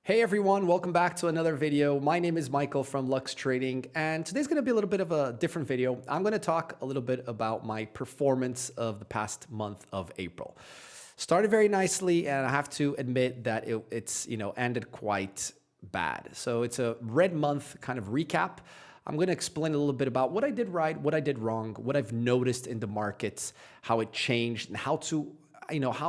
Hey everyone, welcome back to another video. My name is Michael from Lux Trading, and today's going to be a little bit of a different video. I'm going to talk a little bit about my performance of the past month of April. Started very nicely, and I have to admit that it's ended quite bad. So it's a red month kind of recap. I'm going to explain a little bit about what I did right, what I did wrong, what I've noticed in the markets, how it changed, and how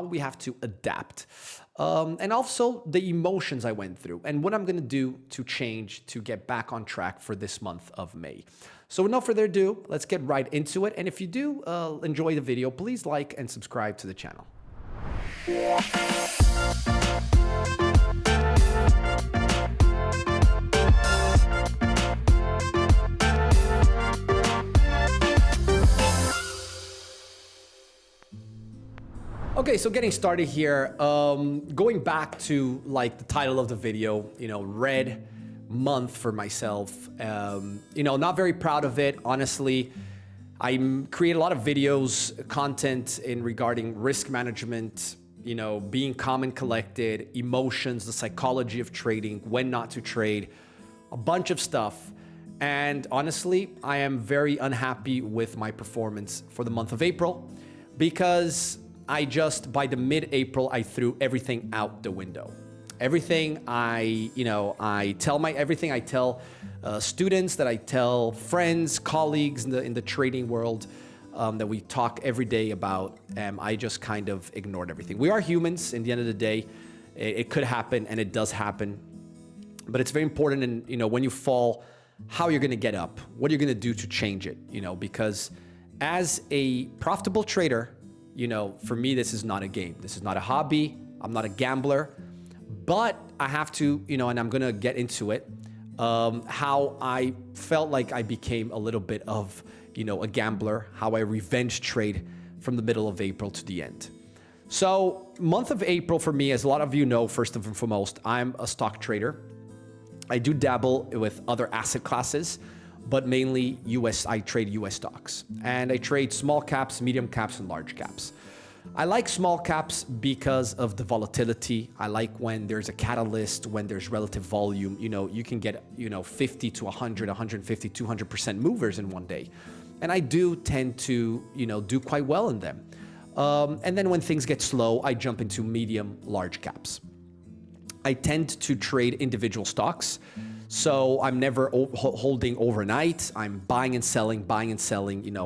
we have to adapt. And also the emotions I went through and what I'm going to do to change to get back on track for this month of May. So with no further ado, let's get right into it. And if you do enjoy the video, please like and subscribe to the channel. Okay, so getting started here, going back to like the title of the video, red month for myself, not very proud of it. Honestly, I create a lot of videos, content regarding risk management, being calm and collected, emotions, the psychology of trading, when not to trade, a bunch of stuff. And honestly, I am very unhappy with my performance for the month of April because by the mid-April, I threw everything out the window. Everything I tell students, that I tell friends, colleagues in the trading world, that we talk every day about, I just kind of ignored everything. We are humans. In the end of the day, it could happen, and it does happen. But it's very important, and when you fall, how you're going to get up, what you're going to do to change it. Because as a profitable trader, for me, this is not a game. This is not a hobby. I'm not a gambler, but I have to, and I'm going to get into it, how I felt like I became a little bit of, a gambler, how I revenge trade from the middle of April to the end. So month of April for me, as a lot of you know, first and foremost, I'm a stock trader. I do dabble with other asset classes, but mainly I trade US stocks, and I trade small caps, medium caps, and large caps. I like small caps because of the volatility. I like when there's a catalyst, when there's relative volume, you can get, 50 to 100, 150, 200% movers in one day. And I do tend to, do quite well in them. And then when things get slow, I jump into medium, large caps. I tend to trade individual stocks. So I'm never holding overnight. I'm buying and selling,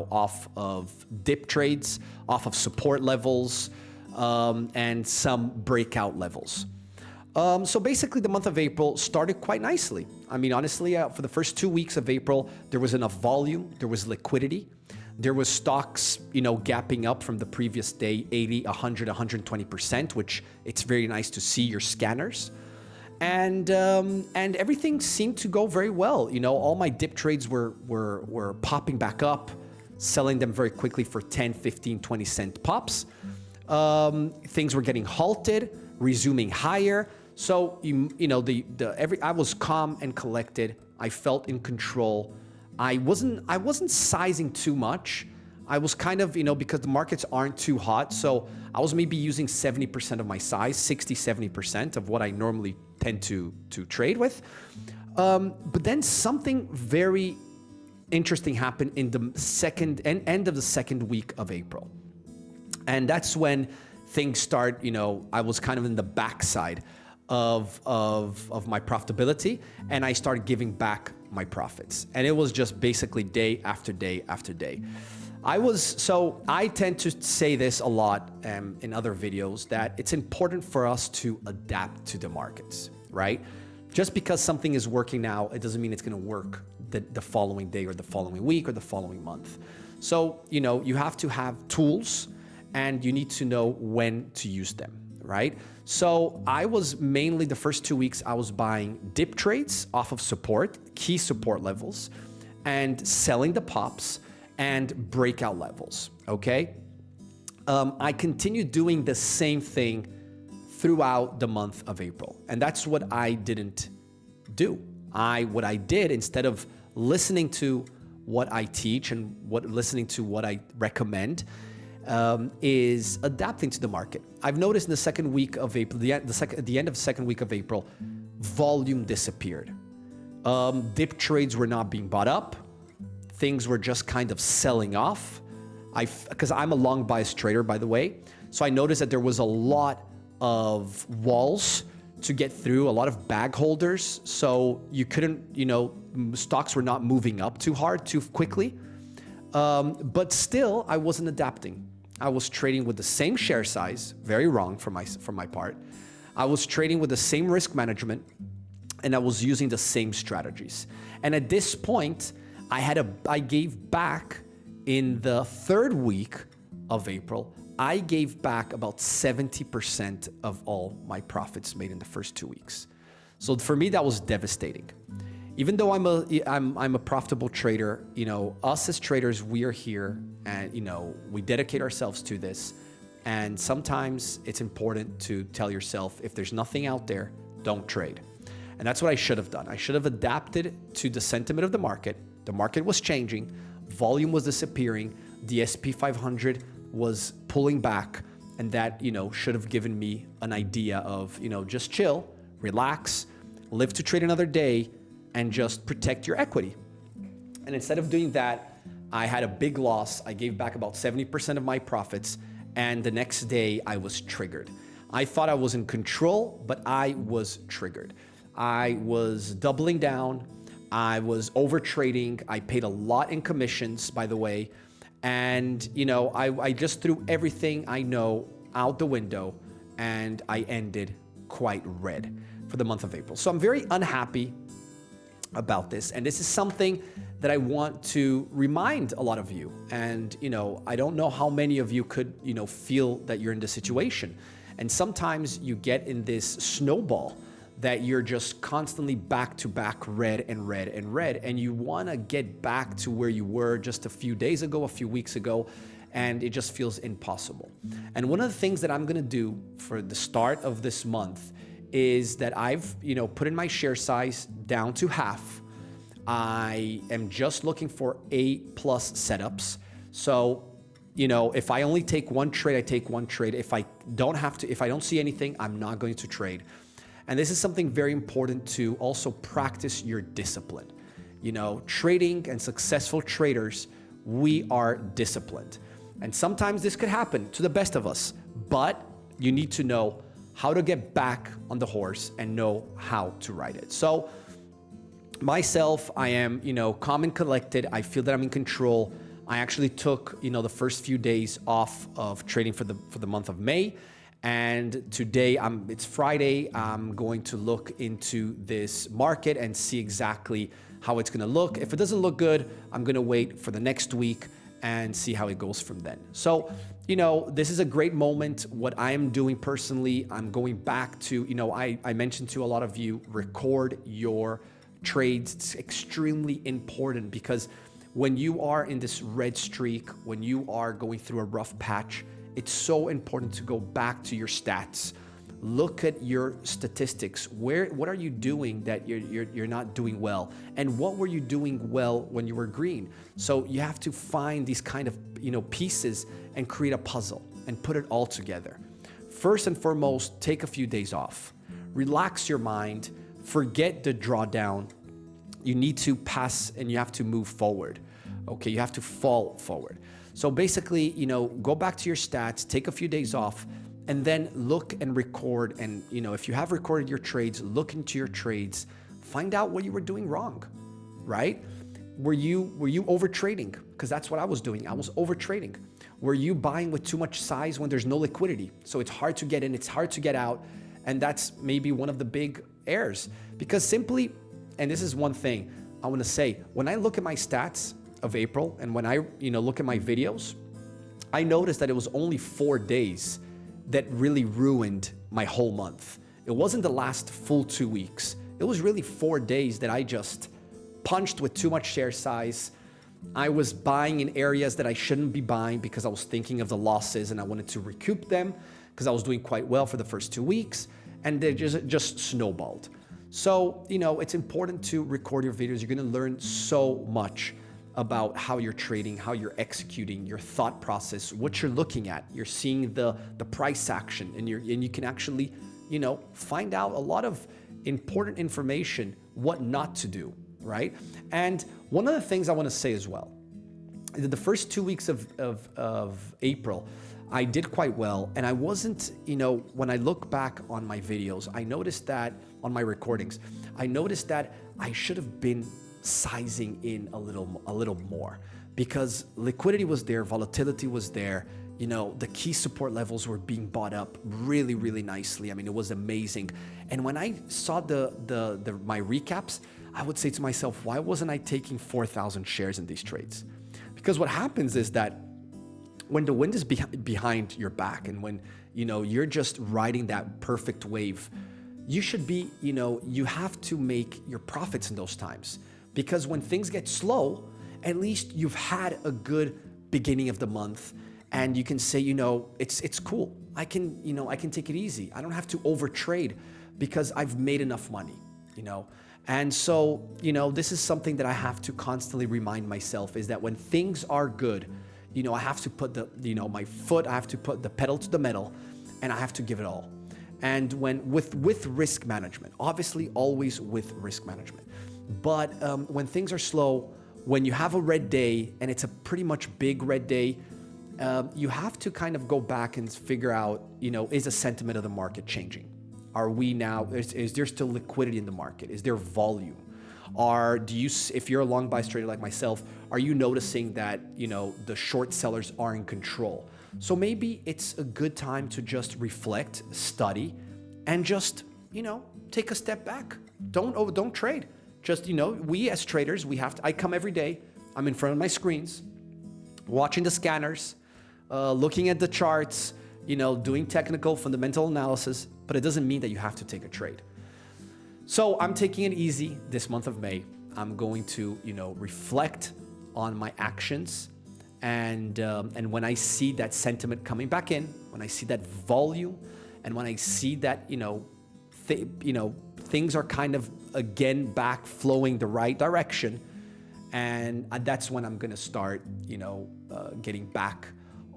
off of dip trades, off of support levels, and some breakout levels. So basically the month of April started quite nicely. I mean, honestly, for the first 2 weeks of April, there was enough volume, there was liquidity. There was stocks, gapping up from the previous day, 80, 100, 120%, which it's very nice to see your scanners. And everything seemed to go very well. All my dip trades were popping back up, selling them very quickly for 10, 15, 20 cent pops. Things were getting halted, resuming higher. So, I was calm and collected. I felt in control. I wasn't sizing too much. I was kind of, because the markets aren't too hot. So I was maybe using 70% of my size, 60, 70% of what I normally tend to trade with. But then something very interesting happened in the end of the second week of April. And that's when things start, I was kind of in the backside of my profitability, and I started giving back my profits. And it was just basically day after day after day. I tend to say this a lot in other videos, that it's important for us to adapt to the markets, right? Just because something is working now, it doesn't mean it's going to work the following day or the following week or the following month. So, you have to have tools, and you need to know when to use them, right? So I was mainly, the first 2 weeks, I was buying dip trades off of key support levels, and selling the pops and breakout levels, okay? I continued doing the same thing throughout the month of April, and that's what I didn't do. What I did, instead of listening to what I teach and listening to what I recommend, is adapting to the market. I've noticed in the second week of April, the end of the second week of April, volume disappeared. Dip trades were not being bought up. Things were just kind of selling off. Because I'm a long bias trader, by the way. So I noticed that there was a lot of walls to get through, a lot of bag holders. So you couldn't, stocks were not moving up too hard, too quickly. But still, I wasn't adapting. I was trading with the same share size, very wrong from my part. I was trading with the same risk management, and I was using the same strategies. And at this point, I gave back in the third week of April. I gave back about 70% of all my profits made in the first 2 weeks. So for me, that was devastating. Even though I'm a profitable trader, us as traders, we are here and, we dedicate ourselves to this. And sometimes it's important to tell yourself, if there's nothing out there, don't trade. And that's what I should have done. I should have adapted to the sentiment of the market. The market was changing. Volume was disappearing. The SP 500 was pulling back. And that, should have given me an idea of, just chill, relax, live to trade another day, and just protect your equity. And instead of doing that, I had a big loss. I gave back about 70% of my profits. And the next day I was triggered. I thought I was in control, but I was triggered. I was doubling down. I was over trading. I paid a lot in commissions, by the way. And, I just threw everything I know out the window, and I ended quite red for the month of April. So I'm very unhappy about this. And this is something that I want to remind a lot of you. And, I don't know how many of you could, feel that you're in this situation. And sometimes you get in this snowball that you're just constantly back to back red and red and red. And you want to get back to where you were just a few days ago, a few weeks ago, and it just feels impossible. And one of the things that I'm going to do for the start of this month is that I've, put in my share size down to half. I am just looking for A+ setups. So, if I only take one trade, I take one trade. If I don't see anything, I'm not going to trade. And this is something very important to also practice your discipline. Trading and successful traders, we are disciplined. And sometimes this could happen to the best of us, but you need to know how to get back on the horse and know how to ride it. So myself, I am, calm and collected. I feel that I'm in control. I actually took, the first few days off of trading for the month of May. And today, it's Friday. I'm going to look into this market and see exactly how it's going to look. If it doesn't look good, I'm going to wait for the next week and see how it goes from then. So, this is a great moment. What I am doing personally, I'm going back to, I mentioned to a lot of you, record your trades. It's extremely important because when you are in this red streak, when you are going through a rough patch, it's so important to go back to your stats. Look at your statistics. What are you doing that you're not doing well? And what were you doing well when you were green? So you have to find these kind of pieces and create a puzzle and put it all together. First and foremost, take a few days off. Relax your mind. Forget the drawdown. You need to pass and you have to move forward. Okay, you have to fall forward. So basically, go back to your stats, take a few days off, and then look and record. And, if you have recorded your trades, look into your trades, find out what you were doing wrong, right? Were you over trading? Because that's what I was doing. I was over trading. Were you buying with too much size when there's no liquidity? So it's hard to get in, it's hard to get out. And that's maybe one of the big errors. Because simply, and this is one thing I want to say, when I look at my stats of April and when I look at my videos, I noticed that it was only 4 days that really ruined my whole month. It wasn't the last full 2 weeks. It was really 4 days that I just punched with too much share size. I was buying in areas that I shouldn't be buying because I was thinking of the losses and I wanted to recoup them because I was doing quite well for the first 2 weeks, and they just snowballed. So, it's important to record your videos. You're going to learn so much about how you're trading, how you're executing, your thought process, what you're looking at. You're seeing the price action, and you can actually, find out a lot of important information, what not to do, right? And one of the things I want to say as well, the first 2 weeks of April, I did quite well. And I wasn't, when I look back on my videos, I noticed that on my recordings, I noticed that I should have been sizing in a little more, because liquidity was there, volatility was there. The key support levels were being bought up really, really nicely. I mean, it was amazing. And when I saw my recaps, I would say to myself, why wasn't I taking 4,000 shares in these trades? Because what happens is that when the wind is behind your back, and when you're just riding that perfect wave, you should be, you have to make your profits in those times. Because when things get slow, at least you've had a good beginning of the month, and you can say, it's cool. I can take it easy. I don't have to overtrade because I've made enough money, And so, this is something that I have to constantly remind myself, is that when things are good, I have to put my foot, I have to put the pedal to the metal, and I have to give it all. And with risk management, obviously always with risk management. But when things are slow, when you have a red day, and it's a pretty much big red day, you have to kind of go back and figure out, is the sentiment of the market changing? Are we now, is there still liquidity in the market? Is there volume? If you're a long buy trader like myself, are you noticing that, the short sellers are in control? So maybe it's a good time to just reflect, study, and just, take a step back. Don't trade. Just, we as traders, I come every day, I'm in front of my screens, watching the scanners, looking at the charts, doing technical fundamental analysis, but it doesn't mean that you have to take a trade. So I'm taking it easy this month of May. I'm going to, reflect on my actions, and when I see that sentiment coming back in, when I see that volume, and when I see that, things are kind of again back flowing the right direction, and that's when I'm going to start, getting back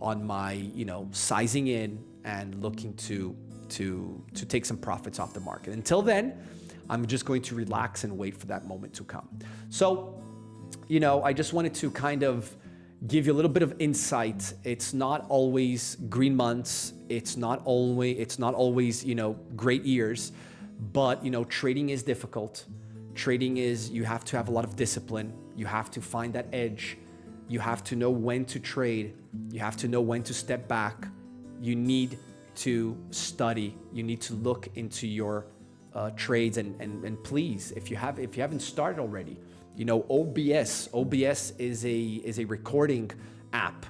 on my, sizing in and looking to take some profits off the market. Until then, I'm just going to relax and wait for that moment to come. So, I just wanted to kind of give you a little bit of insight. It's not always green months. It's not always, great years, but, trading is difficult. Trading is, you have to have a lot of discipline. You have to find that edge. You have to know when to trade. You have to know when to step back. You need to study. You need to look into your trades, and please, if you haven't started already, OBS is a recording app.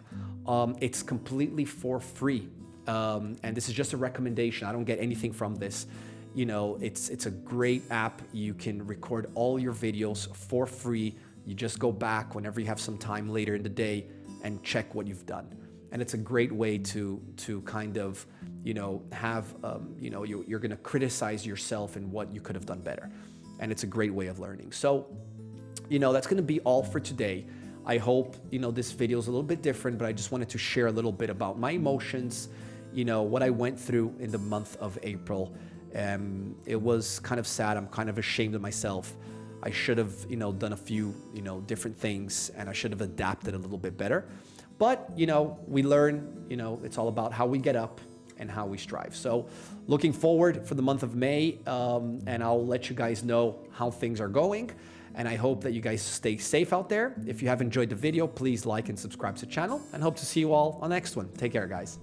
It's completely for free, and this is just a recommendation. I don't get anything from this. It's a great app. You can record all your videos for free. You just go back whenever you have some time later in the day and check what you've done. And it's a great way to kind of, have, you're going to criticize yourself and what you could have done better. And it's a great way of learning. So, that's going to be all for today. I hope, this video is a little bit different, but I just wanted to share a little bit about my emotions, what I went through in the month of April. It was kind of sad. I'm kind of ashamed of myself. I should have, done a few, different things, and I should have adapted a little bit better. But, we learn, it's all about how we get up and how we strive. So looking forward for the month of May, and I'll let you guys know how things are going. And I hope that you guys stay safe out there. If you have enjoyed the video, please like and subscribe to the channel, and hope to see you all on the next one. Take care, guys.